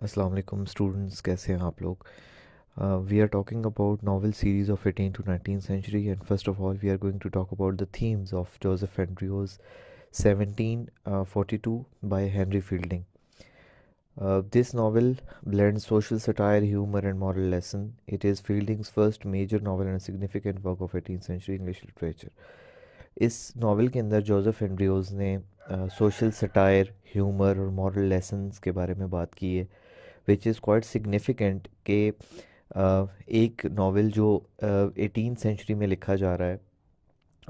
अस्सलाम वालेकुम स्टूडेंट्स, कैसे हैं आप लोग? We are talking about novel series of 18 to 19th century, and first of all we are going to talk about the themes of Joseph Henry's 1742 by Henry Fielding. This novel blends social satire, humor, and moral lesson. It is Fielding's first major novel and a significant work of 18th century English literature. इस novel के अंदर Joseph Andrews ने social satire, humour और moral lessons के बारे में बात की है, विच इज़ क्वाइट सिग्निफिकेंट कि एक नावल जो 18th सेंचुरी में लिखा जा रहा है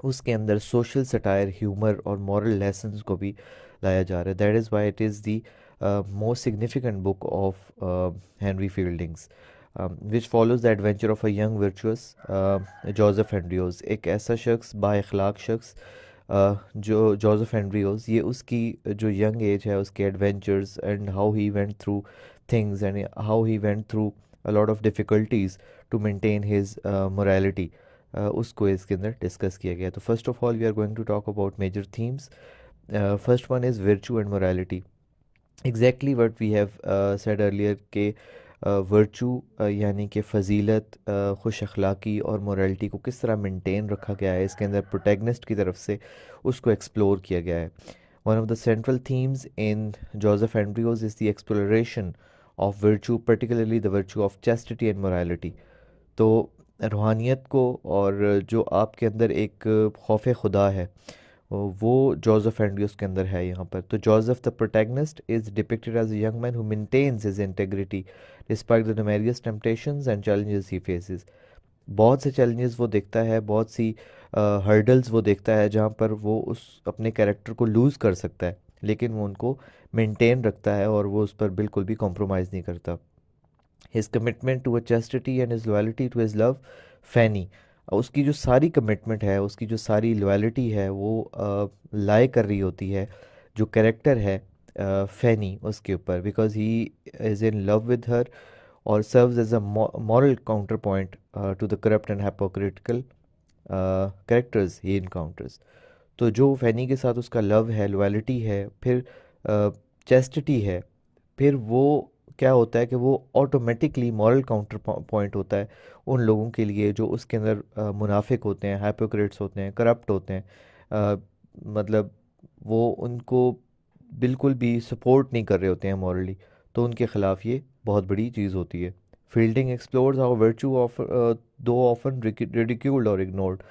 उसके अंदर सोशल सटायर, ह्यूमर और मॉरल लेसन्स को भी लाया जा रहा है. That is why it is the most significant book of Henry Fielding's, which follows the adventure of a young virtuous Joseph Andrews. एक ऐसा शख्स, बाइखलाक शख्स, जो जोसेफ एंड्रयूज़, ये उसकी जो यंग एज है उसके adventures and how he went through things and how he went through a lot of difficulties to maintain his morality, उसको इसके अंदर डिस्कस किया गया. तो first of all we are going to talk about major themes. First one is virtue and morality. Exactly what we have said earlier के virtue यानी कि फ़जीलत, खुश अखलाक़ी और मोरालिटी को किस तरह मेंटेन रखा गया है इसके अंदर प्रोटैगनिस्ट की तरफ से, उसको एक्सप्लोर किया गया है. One of the central themes in Joseph Andrews is the exploration of virtue, particularly the virtue of chastity and morality. तो रूहानियत को और जो आपके अंदर एक खौफ खुदा है वो जोसेफ एंड्रयूस के अंदर है यहाँ पर. तो Joseph the protagonist is depicted as a young man who maintains his integrity despite the numerous temptations and challenges he faces. बहुत से चैलेंजेस वो देखता है, बहुत सी हर्डल्स वो देखता है जहाँ पर वो उस अपने कैरेक्टर को लूज़ कर सकता है, लेकिन वो उनको मेंटेन रखता है और वो उस पर बिल्कुल भी कॉम्प्रोमाइज़ नहीं करता. His commitment to a chastity and his loyalty to his love Fanny, उसकी जो सारी कमिटमेंट है, उसकी जो सारी लॉयल्टी है वो लाई कर रही होती है जो कैरेक्टर है फैनी उसके ऊपर, because he is in love with her और serves as a moral counterpoint to the corrupt and hypocritical characters he encounters. तो जो फैनी के साथ उसका लव है, लॉयल्टी है, फिर चेस्टिटी है, फिर वो क्या होता है कि वो ऑटोमेटिकली मॉरल काउंटर पॉइंट होता है उन लोगों के लिए जो उसके अंदर मुनाफिक होते हैं, हाइपोक्रेट्स होते हैं, करप्ट होते हैं. अ, मतलब वो उनको बिल्कुल भी सपोर्ट नहीं कर रहे होते हैं मॉरली, तो उनके ख़िलाफ़ ये बहुत बड़ी चीज़ होती है. Fielding explores how virtue of दो ऑफन रिडिक्यूल्ड और इग्नोर्ड.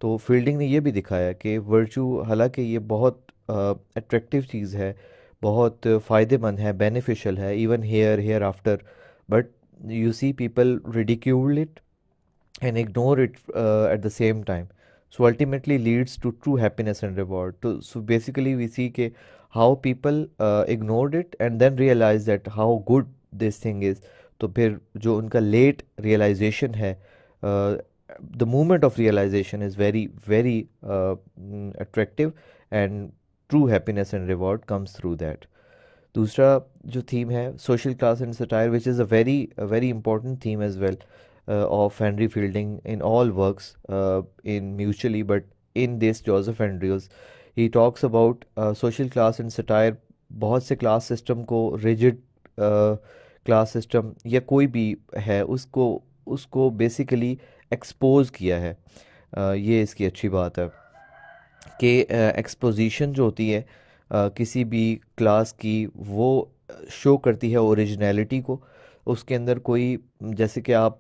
तो फील्डिंग ने ये भी दिखाया कि वर्चू, हालांकि ये बहुत अट्रैक्टिव चीज़ है, बहुत फ़ायदेमंद है, बेनिफिशियल है, even hereafter, but you see people ridicule it and ignore it at the same time, so ultimately leads to true happiness and reward. So basically we see ke how people ignored it and then realize that how good this thing is. तो फिर जो उनका late realization है, the moment of realization is very very attractive and true happiness and reward comes through that. दूसरा जो theme है social class and satire, which is a very important theme as well of Henry Fielding in all works, in mutually, but in this Joseph Andrews, he talks about social class and satire. बहुत से class system को, rigid class system या कोई भी है, उसको उसको basically expose किया है. ये इसकी अच्छी बात है कि एक्सपोजिशन जो होती है किसी भी क्लास की, वो शो करती है ओरिजिनलिटी को. उसके अंदर कोई, जैसे कि आप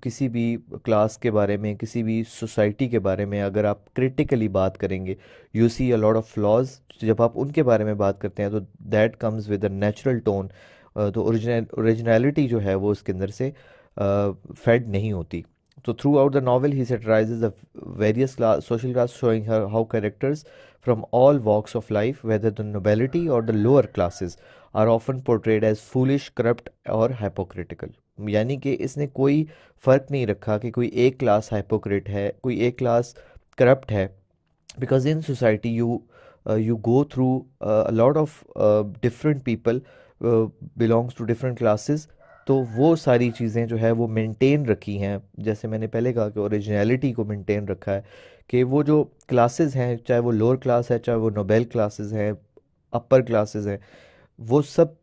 किसी भी क्लास के बारे में, किसी भी सोसाइटी के बारे में अगर आप क्रिटिकली बात करेंगे, you see a lot of flaws. जब आप उनके बारे में बात करते हैं तो that comes with a natural tone. तो ओरिजिनलिटी जो है वो उसके अंदर से फेड नहीं होती. So throughout the novel, he satirizes the various social class, showing her how characters from all walks of life, whether the nobility or the lower classes, are often portrayed as foolish, corrupt और hypocritical. यानी कि इसने कोई फ़र्क नहीं रखा कि कोई एक क्लास हाइपोक्रेट है, कोई एक क्लास करप्ट है, because in society you go through a lot of different people belongs to different classes. तो वो सारी चीज़ें जो है वो मेंटेन रखी हैं, जैसे मैंने पहले कहा कि ओरिजिनलिटी को मेंटेन रखा है, कि वो जो क्लासेस हैं, चाहे वो लोअर क्लास है, चाहे वो नोबेल क्लासेस हैं, अपर क्लासेस हैं, वो सब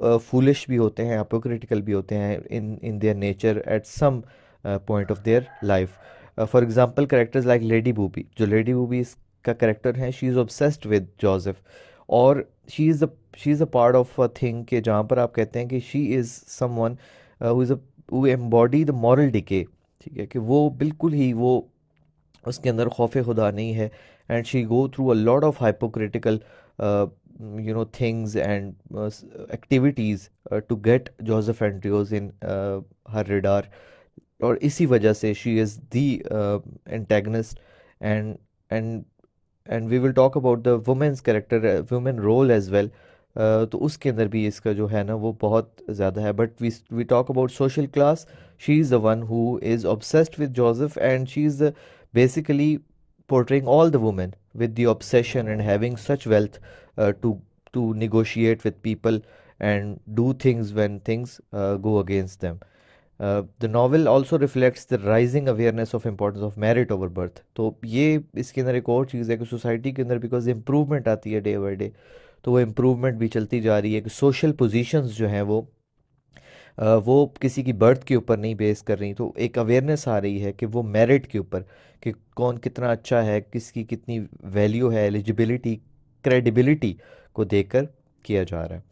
फूलिश भी होते हैं, hypocritical भी होते हैं in their nature at some point of their life. For example, characters like Lady Booby, जो Lady Booby का कैरेक्टर है, she is obsessed with Joseph, और she is a part of a thing कि जहाँ पर आप कहते हैं कि she is someone who embody the moral decay. ठीक है, कि वो बिल्कुल ही वो उसके अंदर खौफ खुदा नहीं है, and she go through a lot of hypocritical things and activities to get Joseph Andrews in her radar. और इसी वजह से she is the antagonist. And and and we will talk about the women's character, women role as well. तो उसके अंदर भी इसका जो है ना वो बहुत ज़्यादा है. But we talk about social class. She is the one who is obsessed with Joseph, and she is basically portraying all the women with the obsession and having such wealth to negotiate with people and do things when things go against them. The novel also reflects the rising awareness of importance of merit over birth. तो ये इसके अंदर एक और चीज़ है कि society के अंदर बिकॉज इम्प्रूवमेंट आती है डे बाई डे, तो वो इम्प्रूवमेंट भी चलती जा रही है कि सोशल पोजीशंस जो हैं वो किसी की बर्थ के ऊपर नहीं बेस कर रही. तो एक अवेयरनेस आ रही है कि वो मेरिट के ऊपर, कि कौन कितना अच्छा है, किसकी कितनी वैल्यू है, एलिजिबिलिटी, क्रेडिबिलिटी को देखकर किया जा रहा है.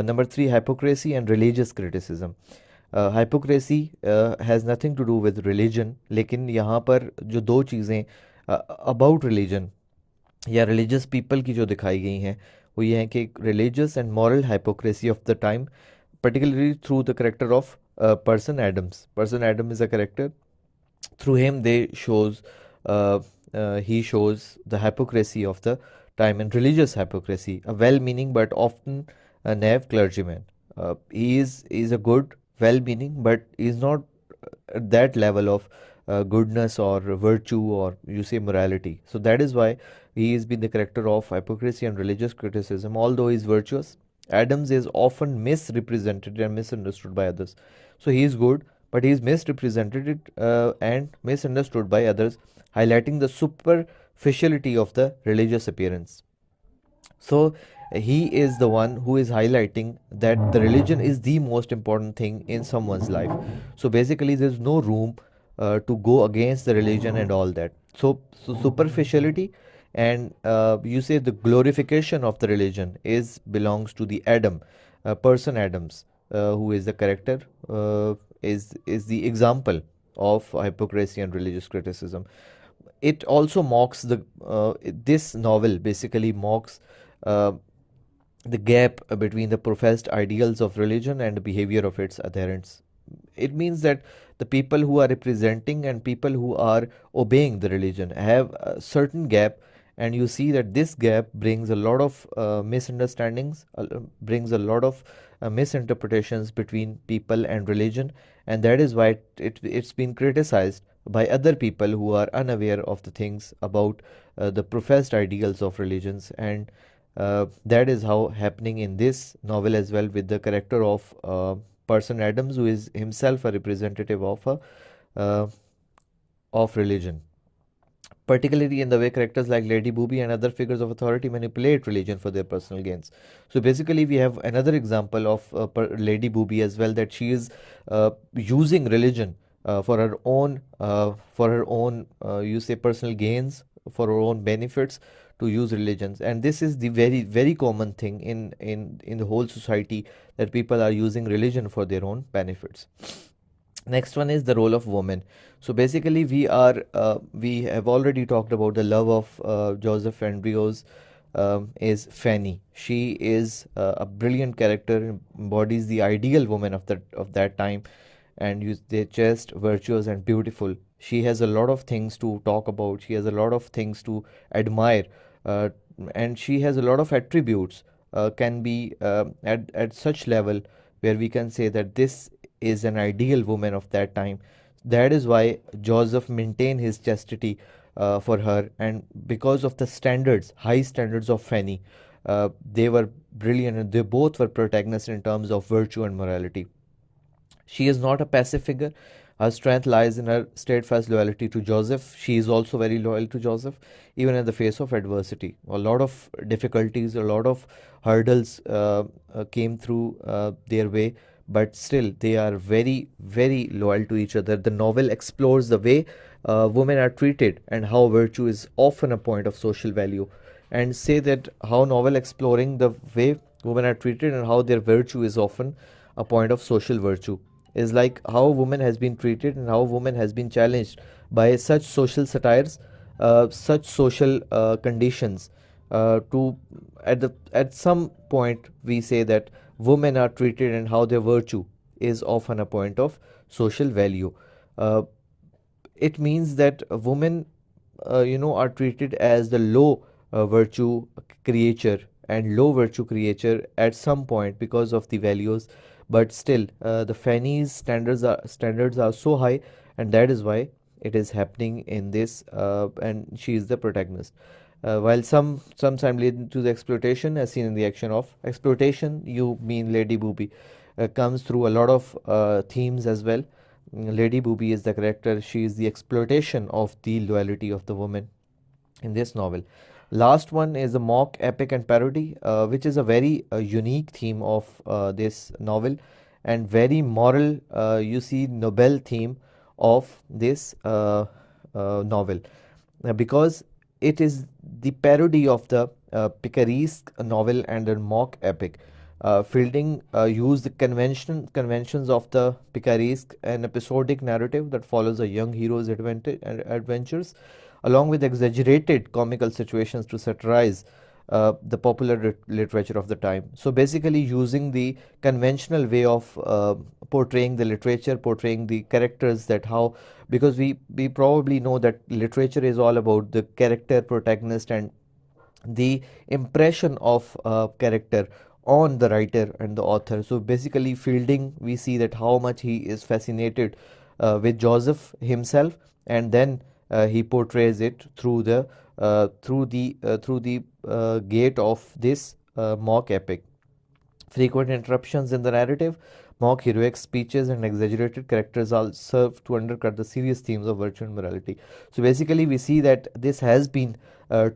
Number 3, hypocrisy and religious criticism. Hypocrisy has nothing to do with religion, लेकिन यहाँ पर जो दो चीज़ें अबाउट रिलीजन या रिलीजियस पीपल की जो दिखाई गई हैं वो ये हैं कि religious and moral hypocrisy of the time, particularly through the character of Person Adams. Person Adam is a character. Through him, he shows the hypocrisy of the time, and religious hypocrisy. A well-meaning but often a naive clergyman. He is a good, well-meaning, but he's not at that level of goodness or virtue or you say morality. So that is why he has been the character of hypocrisy and religious criticism. Although he is virtuous, Adams is often misrepresented and misunderstood by others. So he is good, but he is misrepresented and misunderstood by others, highlighting the superficiality of the religious appearance. So he is the one who is highlighting that the religion is the most important thing in someone's life. So basically, there's no room to go against the religion and all that. So superficiality and you say the glorification of the religion is belongs to the Adam, person Adams, who is the character, is the example of hypocrisy and religious criticism. It also mocks this novel basically mocks uh, the gap between the professed ideals of religion and the behavior of its adherents. It means that the people who are representing and people who are obeying the religion have a certain gap, and you see that this gap brings a lot of misunderstandings, brings a lot of misinterpretations between people and religion, and that is why it's been criticized by other people who are unaware of the things about the professed ideals of religions. And that is how happening in this novel as well, with the character of Person Adams, who is himself a representative uh, of religion, particularly in the way characters like Lady Booby and other figures of authority manipulate religion for their personal gains. So basically, we have another example of Lady Booby as well, that she is using religion for her own, you say, personal gains, for her own benefits, to use religions. And this is the very very common thing in the whole society, that people are using religion for their own benefits. Next one is the role of woman. So basically, we have already talked about the love of Joseph Andrews is Fanny. She is a brilliant character, embodies the ideal woman of that time, and they're just virtuous and beautiful. She has a lot of things to talk about. She has a lot of things to admire, uh, and she has a lot of attributes. Can be at such level where we can say that this is an ideal woman of that time. That is why Joseph maintained his chastity for her, and because of the standards, high standards of Fanny, they were brilliant, and they both were protagonists in terms of virtue and morality. She is not a passive figure, Her strength lies in her steadfast loyalty to Joseph. She is also very loyal to Joseph, even in the face of adversity. A lot of difficulties, a lot of hurdles came through their way, but still they are very, very loyal to each other. The novel explores the way women are treated and how virtue is often a point of social value. And say that how novel exploring the way women are treated and how their virtue is often a point of social virtue is like how woman has been treated and how woman has been challenged by such social satires, such social conditions. To at some point we say that women are treated and how their virtue is often a point of social value. Uh, it means that women are treated as the low virtue creature and low virtue creature at some point because of the values, but still the Fanny's standards are so high, and that is why it is happening in this, and she is the protagonist. While some lead to the exploitation, as seen in the action of exploitation, you mean Lady Booby, comes through a lot of themes as well. Lady Booby is the character. She is the exploitation of the loyalty of the woman in this novel. Last one is a mock epic and parody, which is a very unique theme of this novel and very moral, you see, noble theme of this novel, because it is the parody of the picaresque novel and a mock epic. Fielding used the conventions of the picaresque, an episodic narrative that follows a young hero's adventures, along with exaggerated comical situations to satirize the popular literature of the time. So basically, using the conventional way of portraying the literature, portraying the characters, that how, because we probably know that literature is all about the character protagonist and the impression of character on the writer and the author. So basically, Fielding, we see that how much he is fascinated with Joseph himself, and then he portrays it through the gate of this mock epic. Frequent interruptions in the narrative, mock heroic speeches, and exaggerated characters all serve to undercut the serious themes of virtue and morality. So basically, we see that this has been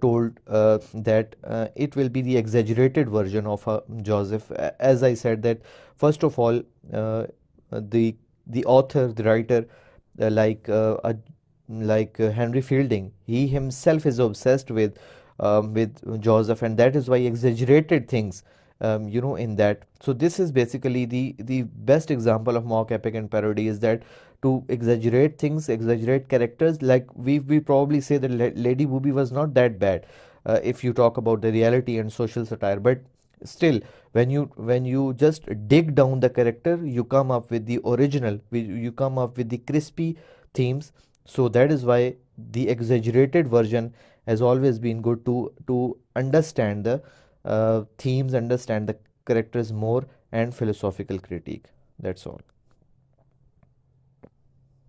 told that it will be the exaggerated version of Joseph. As I said, that first of all, the the author, the writer, like Henry Fielding, he himself is obsessed with Joseph, and that is why he exaggerated things, in that. So this is basically the best example of mock epic and parody, is that to exaggerate things, exaggerate characters. Like we probably say that Lady Booby was not that bad, if you talk about the reality and social satire, but still, when you just dig down the character, you come up with the original, you come up with the crispy themes. So that is why the exaggerated version has always been good to understand the themes, understand the characters more, and philosophical critique. That's all.